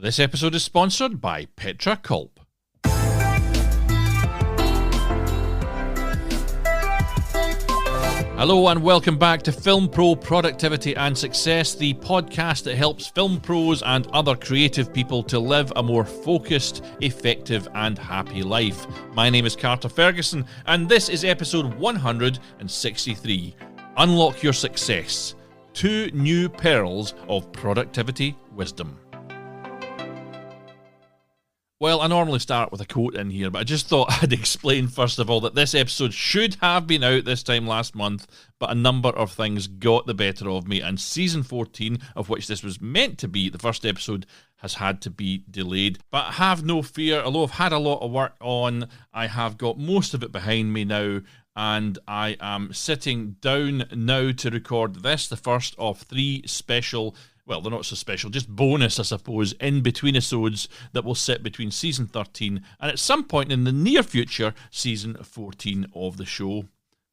This episode is sponsored by Petra Culp. Hello and welcome back to Film Pro Productivity and Success, the podcast that helps film pros and other creative people to live a more focused, effective and happy life. My name is Carter Ferguson and this is episode 163. Unlock your success. 2 new pearls of productivity wisdom. Well, I normally start with a quote in here, but I just thought I'd explain first of all that this episode should have been out this time last month, but a number of things got the better of me, and season 14, of which this was meant to be the first episode, has had to be delayed. But have no fear, although I've had a lot of work on, I have got most of it behind me now, and I am sitting down now to record this, the first of 3 special, well, they're not so special, just bonus, I suppose, in-between episodes that will sit between season 13 and at some point in the near future, season 14 of the show.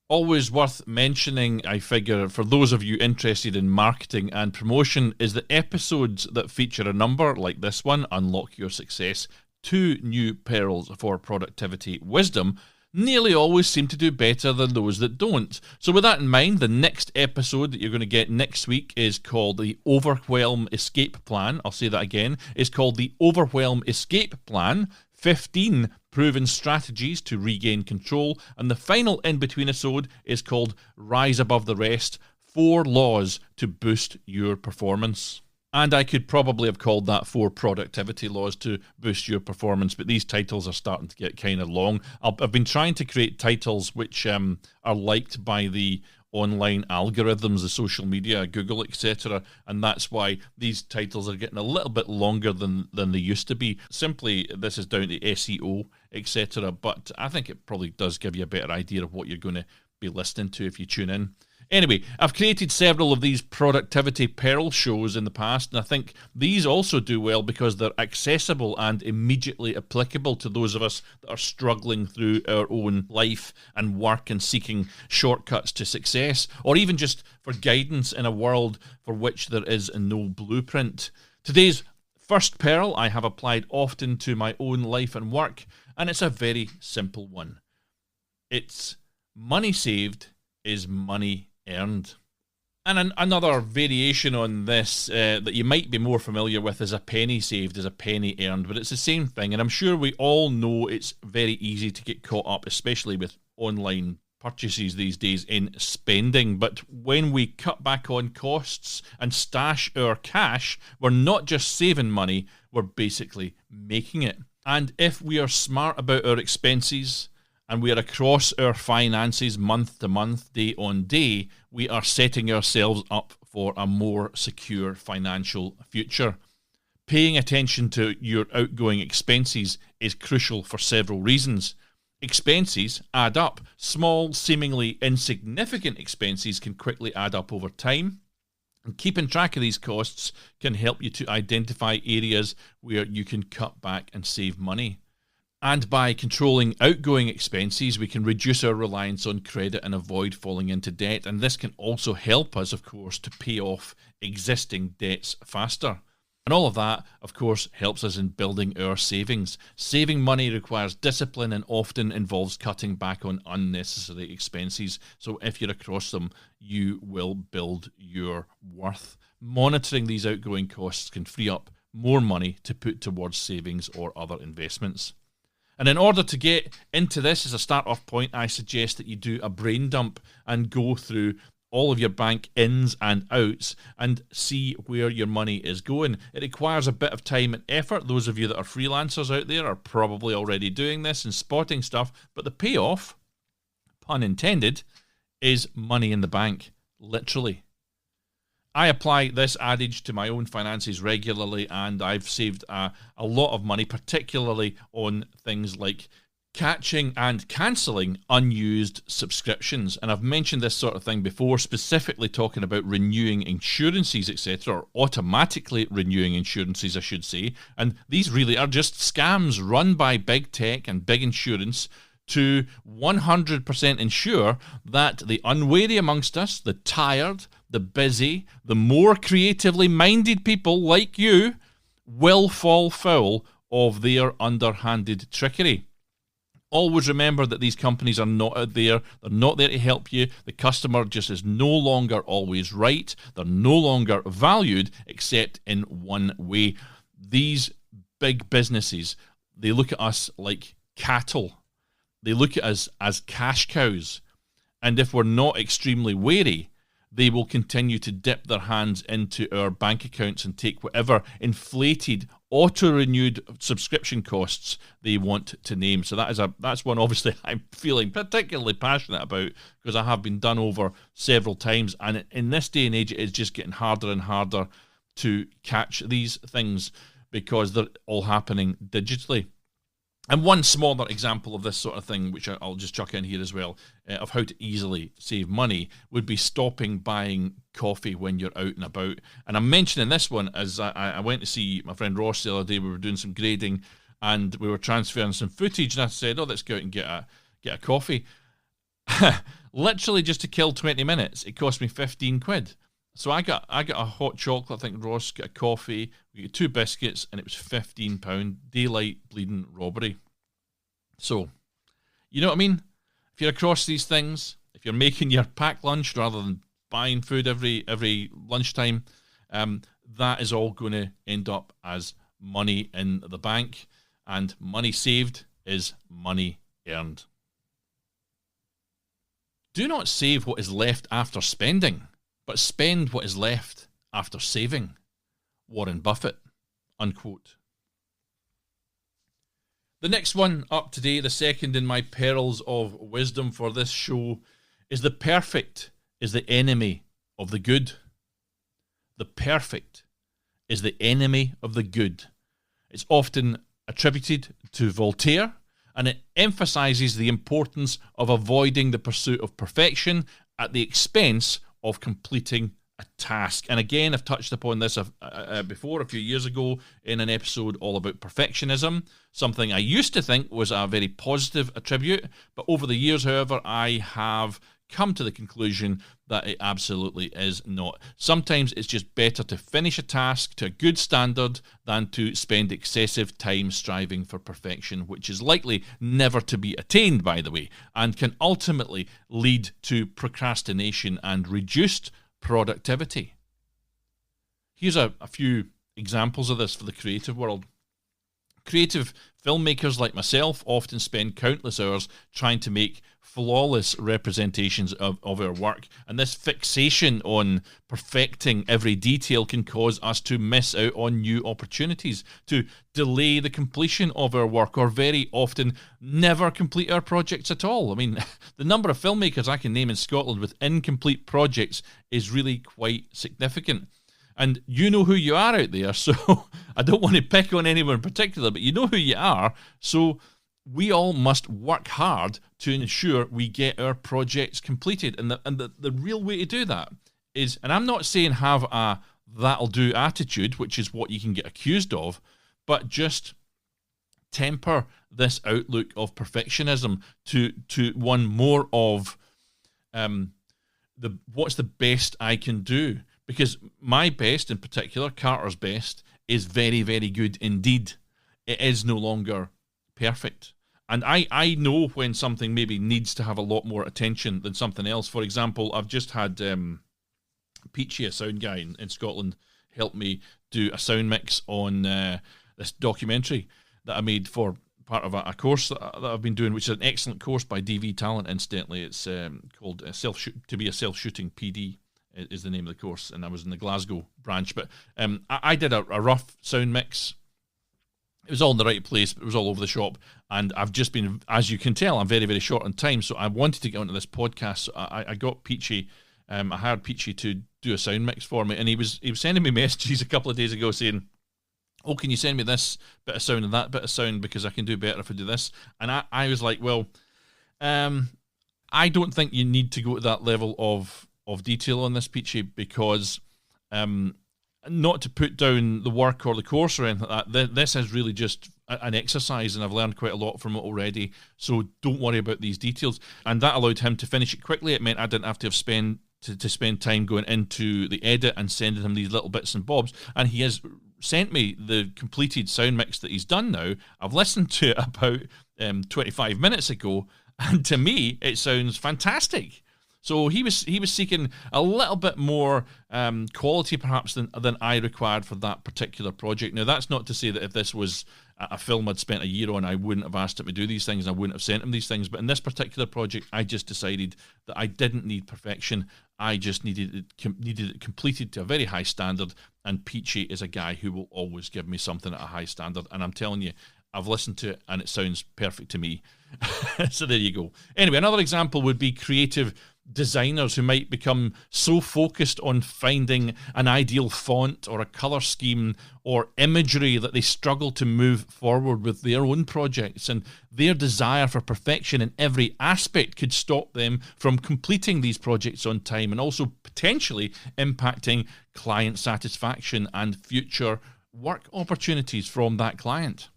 Always worth mentioning, I figure, for those of you interested in marketing and promotion, is that episodes that feature a number like this one, Unlock Your Success, 2 new pearls for productivity wisdom, nearly always seem to do better than those that don't. So with that in mind, the next episode that you're going to get next week is called the Overwhelm Escape Plan. I'll say that again. It's called the Overwhelm Escape Plan, 15 proven strategies to regain control. And the final in-between episode is called Rise Above the Rest, 4 laws to boost your performance. And I could probably have called that 4 productivity laws to boost your performance, but these titles are starting to get kind of long. I've been trying to create titles which are liked by the online algorithms, the social media, Google, etc., and that's why these titles are getting a little bit longer than they used to be. Simply, this is down to SEO, etc., but I think it probably does give you a better idea of what you're going to be listening to if you tune in. Anyway, I've created several of these productivity pearl shows in the past, and I think these also do well because they're accessible and immediately applicable to those of us that are struggling through our own life and work and seeking shortcuts to success, or even just for guidance in a world for which there is no blueprint. Today's first pearl I have applied often to my own life and work, and it's a very simple one. It's money saved is money earned. And another variation on this that you might be more familiar with is a penny saved is a penny earned, but it's the same thing, and I'm sure we all know it's very easy to get caught up, especially with online purchases these days, in spending. But when we cut back on costs and stash our cash, we're not just saving money, we're basically making it. And if we are smart about our expenses, and we are across our finances month to month, day on day, we are setting ourselves up for a more secure financial future. Paying attention to your outgoing expenses is crucial for several reasons. Expenses add up. Small, seemingly insignificant expenses can quickly add up over time. And keeping track of these costs can help you to identify areas where you can cut back and save money. And by controlling outgoing expenses, we can reduce our reliance on credit and avoid falling into debt. And this can also help us, of course, to pay off existing debts faster. And all of that, of course, helps us in building our savings. Saving money requires discipline and often involves cutting back on unnecessary expenses. So if you're across them, you will build your worth. Monitoring these outgoing costs can free up more money to put towards savings or other investments. And in order to get into this as a start-off point, I suggest that you do a brain dump and go through all of your bank ins and outs and see where your money is going. It requires a bit of time and effort. Those of you that are freelancers out there are probably already doing this and spotting stuff, but the payoff, pun intended, is money in the bank, literally. I apply this adage to my own finances regularly, and I've saved a lot of money, particularly on things like catching and cancelling unused subscriptions. And I've mentioned this sort of thing before, specifically talking about renewing insurances, etc., or automatically renewing insurances, I should say. And these really are just scams run by big tech and big insurance to 100% ensure that the unwary amongst us, the tired, the busy, the more creatively minded people like you will fall foul of their underhanded trickery. Always remember that these companies are not out there. They're not there to help you. The customer just is no longer always right. They're no longer valued except in one way. These big businesses, they look at us like cattle. They look at us as cash cows. And if we're not extremely wary, they will continue to dip their hands into our bank accounts and take whatever inflated, auto-renewed subscription costs they want to name. So that's one obviously I'm feeling particularly passionate about, because I have been done over several times, and in this day and age it is just getting harder and harder to catch these things because they're all happening digitally. And one smaller example of this sort of thing, which I'll just chuck in here as well, of how to easily save money, would be stopping buying coffee when you're out and about. And I'm mentioning this one as I went to see my friend Ross the other day. We were doing some grading and we were transferring some footage, and I said, let's go out and get a coffee. Literally just to kill 20 minutes, it cost me 15 quid. So I got a hot chocolate, I think Ross got a coffee, we got 2 biscuits, and it was £15. Daylight bleeding robbery. So, you know what I mean? If you're across these things, if you're making your packed lunch rather than buying food every lunchtime, that is all going to end up as money in the bank, and money saved is money earned. Do not save what is left after spending, but spend what is left after saving. Warren Buffett, unquote. The next one up today, the second in my pearls of wisdom for this show, is the perfect is the enemy of the good. The perfect is the enemy of the good. It's often attributed to Voltaire, and it emphasizes the importance of avoiding the pursuit of perfection at the expense of completing a task. And again, I've touched upon this before a few years ago in an episode all about perfectionism, something I used to think was a very positive attribute, but over the years, however, I have come to the conclusion that it absolutely is not. Sometimes it's just better to finish a task to a good standard than to spend excessive time striving for perfection, which is likely never to be attained, by the way, and can ultimately lead to procrastination and reduced productivity. Here's a few examples of this for the creative world. Creative filmmakers like myself often spend countless hours trying to make flawless representations of our work, and this fixation on perfecting every detail can cause us to miss out on new opportunities, to delay the completion of our work, or very often never complete our projects at all. I mean, the number of filmmakers I can name in Scotland with incomplete projects is really quite significant. And you know who you are out there, so I don't want to pick on anyone in particular, but you know who you are, so we all must work hard to ensure we get our projects completed. And the real way to do that is, and I'm not saying have a that'll do attitude, which is what you can get accused of, but just temper this outlook of perfectionism to one more of what's the best I can do. Because my best in particular, Carter's best, is very, very good indeed. It is no longer perfect. And I know when something maybe needs to have a lot more attention than something else. For example, I've just had Peachy, a sound guy in Scotland, help me do a sound mix on this documentary that I made for part of a course that I've been doing, which is an excellent course by DV Talent, incidentally. It's called To Be a Self-Shooting PD. Is the name of the course, and I was in the Glasgow branch. But I did a rough sound mix. It was all in the right place, but it was all over the shop. And I've just been, as you can tell, I'm very, very short on time. So I wanted to get onto this podcast. So I got Peachy. I hired Peachy to do a sound mix for me, and he was sending me messages a couple of days ago saying, "Oh, can you send me this bit of sound and that bit of sound, because I can do better if I do this." And I was like, well, I don't think you need to go to that level of detail on this, Peachy, because not to put down the work or the course or anything like that, this is really just an exercise, and I've learned quite a lot from it already, so don't worry about these details. And that allowed him to finish it quickly. It meant I didn't have to spend time going into the edit and sending him these little bits and bobs, and he is sent me the completed sound mix that he's done now. I've listened to it about 25 minutes ago, and to me, it sounds fantastic. So he was seeking a little bit more quality, perhaps, than I required for that particular project. Now, that's not to say that if this was a film I'd spent a year on, I wouldn't have asked him to do these things, and I wouldn't have sent him these things. But in this particular project, I just decided that I didn't need perfection. I just needed it completed to a very high standard, and Peachy is a guy who will always give me something at a high standard. And I'm telling you, I've listened to it, and it sounds perfect to me. So there you go. Anyway, another example would be creative designers who might become so focused on finding an ideal font or a color scheme or imagery that they struggle to move forward with their own projects, and their desire for perfection in every aspect could stop them from completing these projects on time, and also potentially impacting client satisfaction and future work opportunities from that client.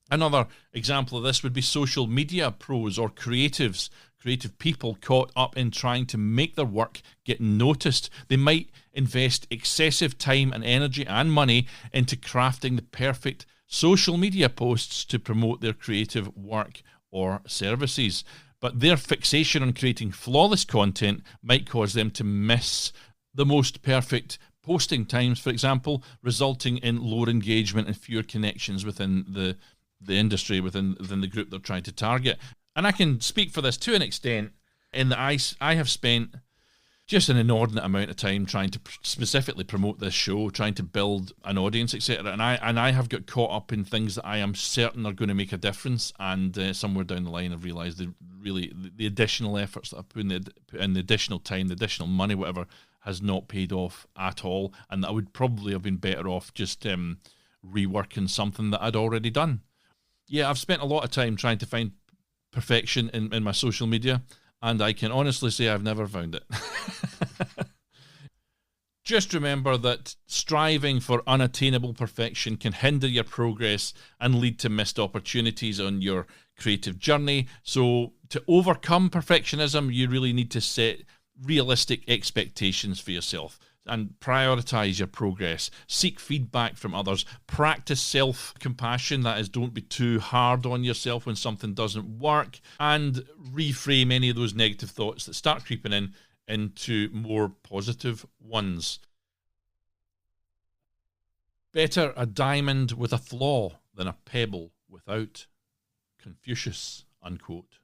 Another example of this would be social media pros or creative people caught up in trying to make their work get noticed. They might invest excessive time and energy and money into crafting the perfect social media posts to promote their creative work or services. But their fixation on creating flawless content might cause them to miss the most perfect posting times, for example, resulting in lower engagement and fewer connections within the industry, within the group they're trying to target. And I can speak for this to an extent in that I have spent just an inordinate amount of time trying to specifically promote this show, trying to build an audience, etc. And I have got caught up in things that I am certain are going to make a difference, and somewhere down the line I've realised the additional efforts that I put in, the additional time, the additional money, whatever, has not paid off at all, and that I would probably have been better off just reworking something that I'd already done. Yeah, I've spent a lot of time trying to find perfection in my social media, and I can honestly say I've never found it. Just remember that striving for unattainable perfection can hinder your progress and lead to missed opportunities on your creative journey. So to overcome perfectionism, you really need to set realistic expectations for yourself and prioritize your progress. Seek feedback from others. Practice self-compassion. That is, don't be too hard on yourself when something doesn't work. And reframe any of those negative thoughts that start creeping in into more positive ones. Better a diamond with a flaw than a pebble without. Confucius, unquote.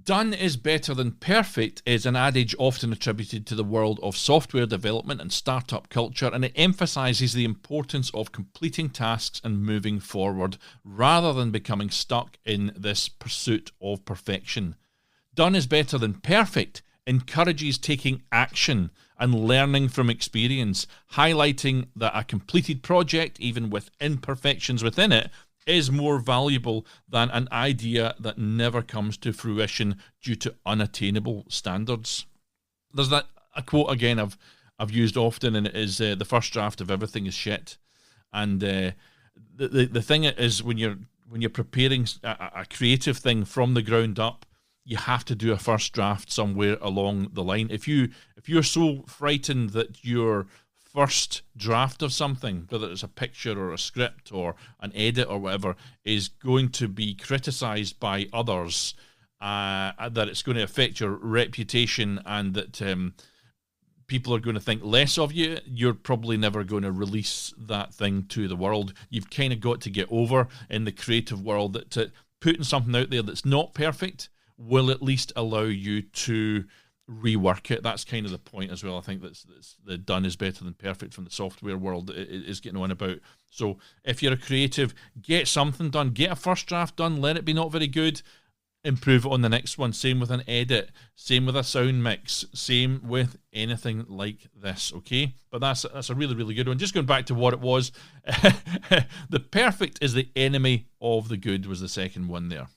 Done is better than perfect is an adage often attributed to the world of software development and startup culture, and it emphasizes the importance of completing tasks and moving forward rather than becoming stuck in this pursuit of perfection. Done is better than perfect encourages taking action and learning from experience, highlighting that a completed project, even with imperfections within it, is more valuable than an idea that never comes to fruition due to unattainable standards. There's a quote again I've used often, and it is the first draft of everything is shit. And the thing is, when you're preparing a creative thing from the ground up, you have to do a first draft somewhere along the line. If you're so frightened that your first draft of something, whether it's a picture or a script or an edit or whatever, is going to be criticized by others, that it's going to affect your reputation and that people are going to think less of you, you're probably never going to release that thing to the world. You've kind of got to get over in the creative world that putting something out there that's not perfect will at least allow you to rework it. That's kind of the point as well. I think that's the done is better than perfect from the software world is getting on about. So if you're a creative, get something done, get a first draft done, let it be not very good, improve it on the next one. Same with an edit, same with a sound mix, same with anything like this, okay? But that's a really, really good one. Just going back to what it was, the perfect is the enemy of the good was the second one there.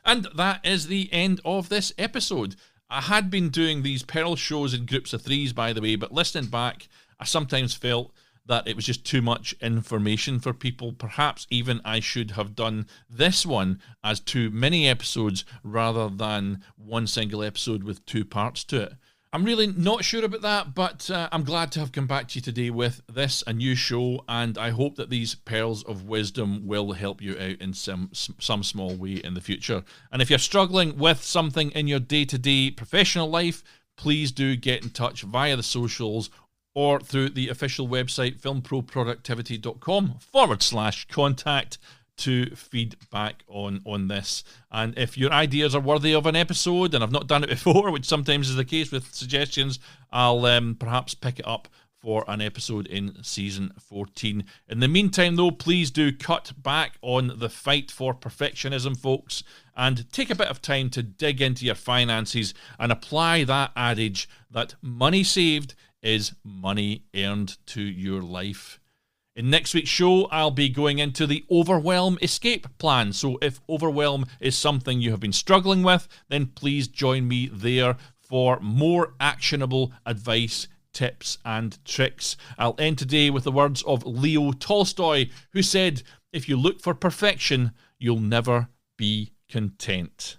And that is the end of this episode. I had been doing these Pearl shows in groups of threes, by the way, but listening back, I sometimes felt that it was just too much information for people. Perhaps even I should have done this one as 2 mini episodes rather than one single episode with 2 parts to it. I'm really not sure about that, but I'm glad to have come back to you today with this, a new show, and I hope that these pearls of wisdom will help you out in some small way in the future. And if you're struggling with something in your day-to-day professional life, please do get in touch via the socials or through the official website, filmproproductivity.com/contact to feedback on this. And if your ideas are worthy of an episode, and I've not done it before, which sometimes is the case with suggestions, I'll perhaps pick it up for an episode in season 14. In the meantime, though, please do cut back on the fight for perfectionism, folks, and take a bit of time to dig into your finances and apply that adage that money saved is money earned to your life. In next week's show, I'll be going into the overwhelm escape plan. So if overwhelm is something you have been struggling with, then please join me there for more actionable advice, tips, and tricks. I'll end today with the words of Leo Tolstoy, who said, "If you look for perfection, you'll never be content."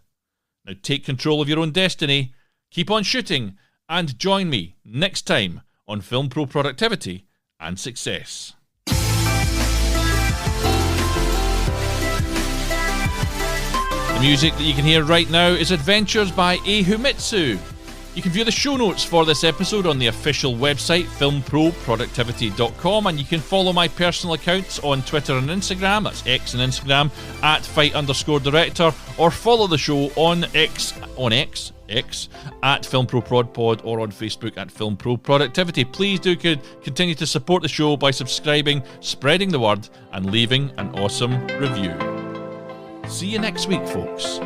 Now take control of your own destiny, keep on shooting, and join me next time on Film Pro Productivity and Success. The music that you can hear right now is Adventures by Ehumitsu. You can view the show notes for this episode on the official website, filmproproductivity.com, and you can follow my personal accounts on Twitter and Instagram, that's X and Instagram, at @fight_director, or follow the show on X, at FilmProProdPod, or on Facebook at FilmProProductivity. Please do continue to support the show by subscribing, spreading the word, and leaving an awesome review. See you next week, folks.